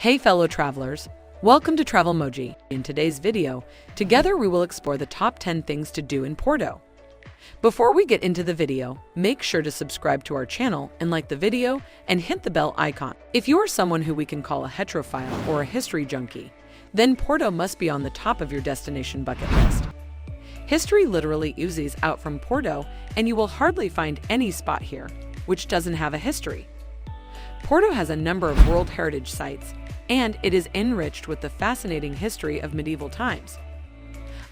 Hey fellow travelers, welcome to Travelmoji. In today's video, together we will explore the top 10 things to do in Porto. Before we get into the video, make sure to subscribe to our channel and like the video and hit the bell icon. If you are someone who we can call a heterophile or a history junkie, then Porto must be on the top of your destination bucket list. History literally oozes out from Porto, and you will hardly find any spot here which doesn't have a history. Porto has a number of World Heritage sites, and it is enriched with the fascinating history of medieval times.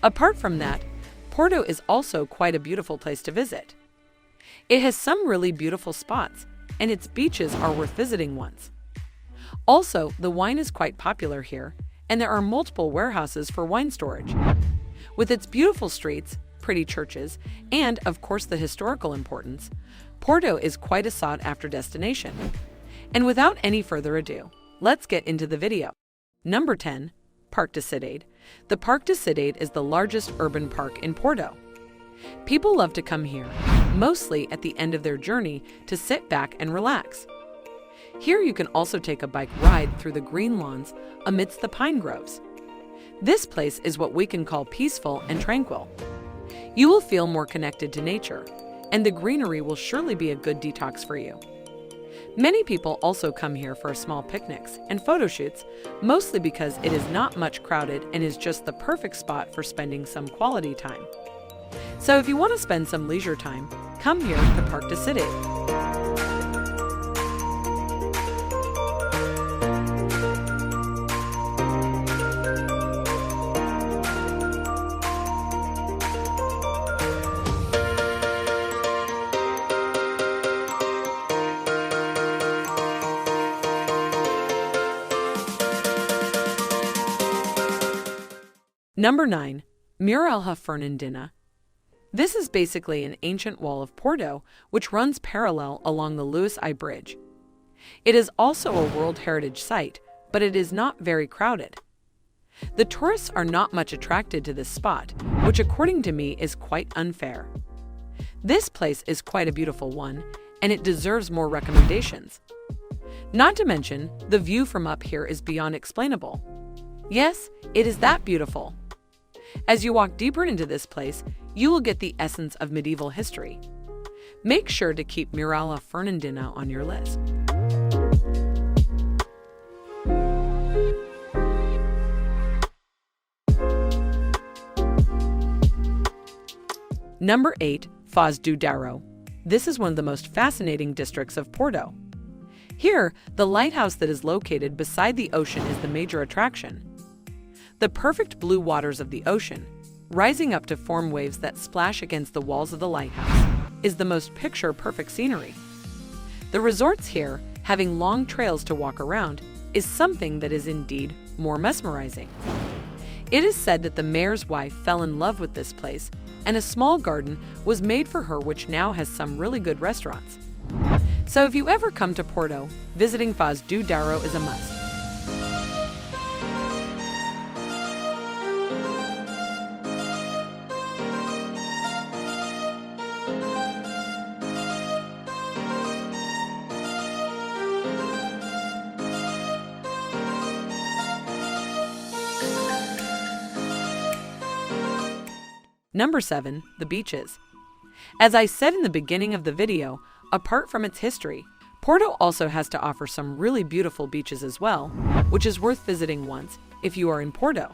Apart from that, Porto is also quite a beautiful place to visit. It has some really beautiful spots, and its beaches are worth visiting once. Also, the wine is quite popular here, and there are multiple warehouses for wine storage. With its beautiful streets, pretty churches, and of course the historical importance, Porto is quite a sought-after destination. And without any further ado, let's get into the video. Number 10. Parc de Cidade. The Parc de Cidade is the largest urban park in Porto. People love to come here, mostly at the end of their journey, to sit back and relax. Here you can also take a bike ride through the green lawns amidst the pine groves. This place is what we can call peaceful and tranquil. You will feel more connected to nature, and the greenery will surely be a good detox for you. Many people also come here for small picnics and photo shoots, mostly because it is not much crowded and is just the perfect spot for spending some quality time. So if you want to spend some leisure time, come here to Parc de Cidade. Number 9. Muralha Fernandina. This is basically an ancient wall of Porto, which runs parallel along the Luís I Bridge. It is also a World Heritage Site, but it is not very crowded. The tourists are not much attracted to this spot, which according to me is quite unfair. This place is quite a beautiful one, and it deserves more recommendations. Not to mention, the view from up here is beyond explainable. Yes, it is that beautiful. As you walk deeper into this place, you will get the essence of medieval history. Make sure to keep Muralha Fernandina on your list. Number 8. Foz do Douro. This is one of the most fascinating districts of Porto. Here, the lighthouse that is located beside the ocean is the major attraction. The perfect blue waters of the ocean, rising up to form waves that splash against the walls of the lighthouse, is the most picture-perfect scenery. The resorts here, having long trails to walk around, is something that is indeed more mesmerizing. It is said that the mayor's wife fell in love with this place, and a small garden was made for her which now has some really good restaurants. So if you ever come to Porto, visiting Foz do Douro is a must. Number 7. The beaches. As I said in the beginning of the video, apart from its history, Porto also has to offer some really beautiful beaches as well, which is worth visiting once if you are in Porto.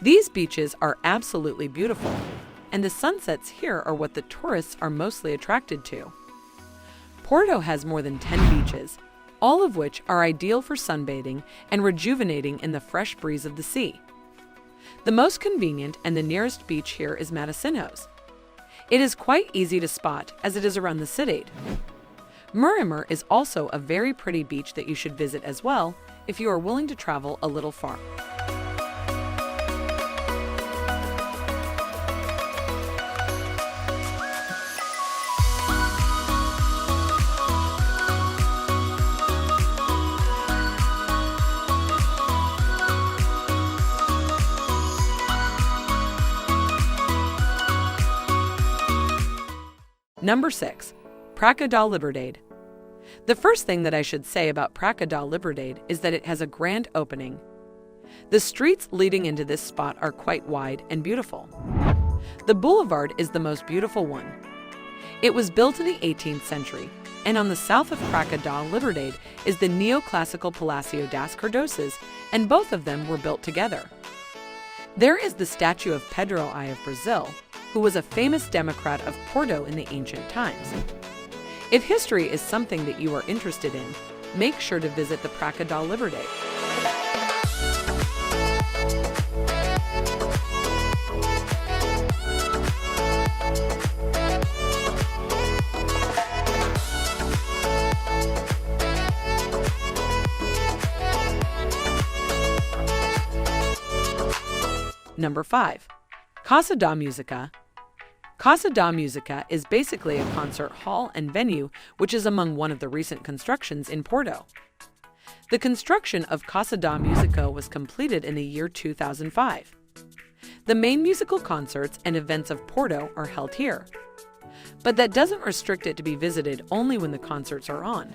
These beaches are absolutely beautiful, and the sunsets here are what the tourists are mostly attracted to. Porto has more than 10 beaches, all of which are ideal for sunbathing and rejuvenating in the fresh breeze of the sea. The most convenient and the nearest beach here is Matosinhos. It is quite easy to spot as it is around the Cidade. Miramar is also a very pretty beach that you should visit as well if you are willing to travel a little far. Number 6. Praia da Liberdade. The first thing that I should say about Praça da Liberdade is that it has a grand opening. The streets leading into this spot are quite wide and beautiful. The boulevard is the most beautiful one. It was built in the 18th century, and on the south of Praça da Liberdade is the neoclassical Palácio das Cordosas, and both of them were built together. There is the statue of Pedro I of Brazil, who was a famous Democrat of Porto in the ancient times. If history is something that you are interested in, make sure to visit the Praça da Liberdade. Number 5. Casa da Música. Casa da Música is basically a concert hall and venue which is among one of the recent constructions in Porto. The construction of Casa da Música was completed in the year 2005. The main musical concerts and events of Porto are held here. But that doesn't restrict it to be visited only when the concerts are on.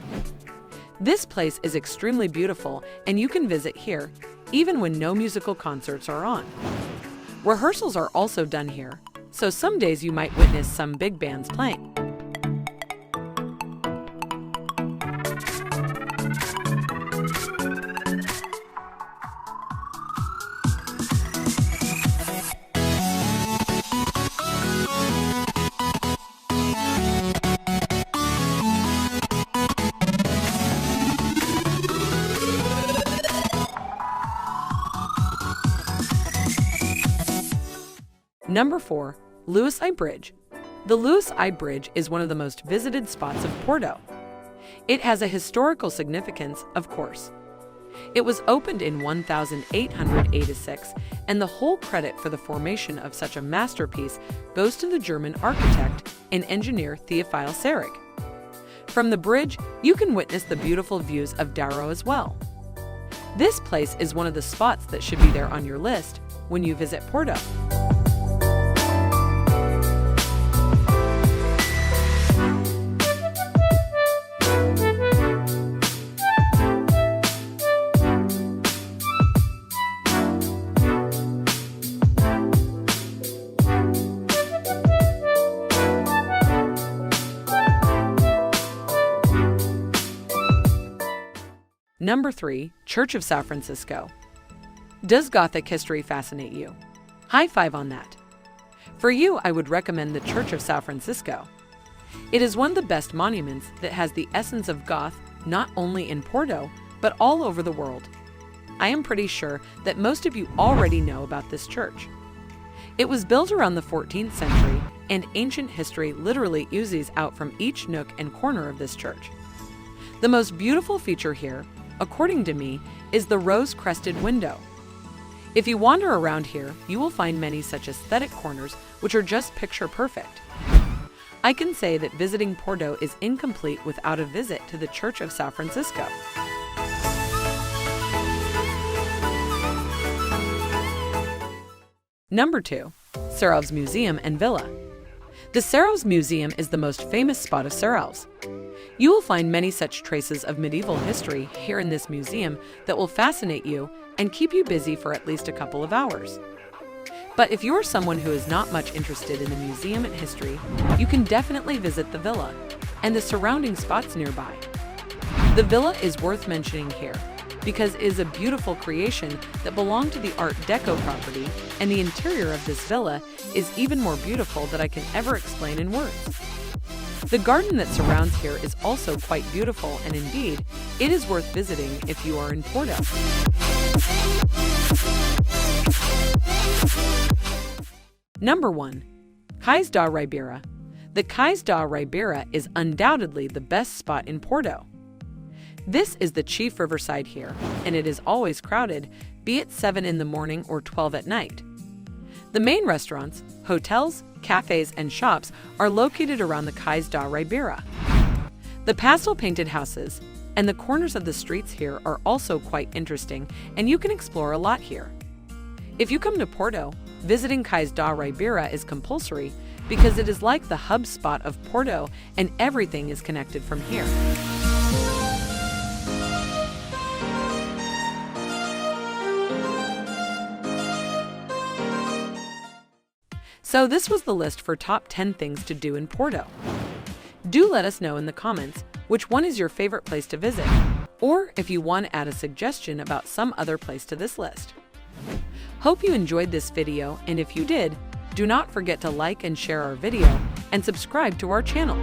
This place is extremely beautiful and you can visit here even when no musical concerts are on. Rehearsals are also done here, so some days you might witness some big bands playing. Number 4. Luas I Bridge. The Luas I Bridge is one of the most visited spots of Porto. It has a historical significance, of course. It was opened in 1886, and the whole credit for the formation of such a masterpiece goes to the German architect and engineer Theophile Seyrig. From the bridge, you can witness the beautiful views of Douro as well. This place is one of the spots that should be there on your list when you visit Porto. Number 3. Church of São Francisco. Does Gothic history fascinate you? High five on that. For you, I would recommend the Church of São Francisco. It is one of the best monuments that has the essence of Goth not only in Porto, but all over the world. I am pretty sure that most of you already know about this church. It was built around the 14th century, and ancient history literally oozes out from each nook and corner of this church. The most beautiful feature here, according to me, is the rose-crested window. If you wander around here, you will find many such aesthetic corners which are just picture perfect. I can say that visiting Porto is incomplete without a visit to the Church of São Francisco. Number 2. Serralves Museum and Villa. The Serralves Museum is the most famous spot of Serralves. You will find many such traces of medieval history here in this museum that will fascinate you and keep you busy for at least a couple of hours. But if you are someone who is not much interested in the museum and history, you can definitely visit the villa and the surrounding spots nearby. The villa is worth mentioning here because it is a beautiful creation that belonged to the Art Deco property, and the interior of this villa is even more beautiful than I can ever explain in words. The garden that surrounds here is also quite beautiful, and indeed, it is worth visiting if you are in Porto. Number 1. Cais da Ribeira. The Cais da Ribeira is undoubtedly the best spot in Porto. This is the chief riverside here, and it is always crowded, be it 7 in the morning or 12 at night. The main restaurants, hotels, cafes, and shops are located around the Cais da Ribeira. The pastel-painted houses and the corners of the streets here are also quite interesting, and you can explore a lot here. If you come to Porto, visiting Cais da Ribeira is compulsory because it is like the hub spot of Porto and everything is connected from here. So this was the list for top 10 things to do in Porto. Do let us know in the comments which one is your favorite place to visit, or if you want to add a suggestion about some other place to this list. Hope you enjoyed this video, and if you did, do not forget to like and share our video and subscribe to our channel.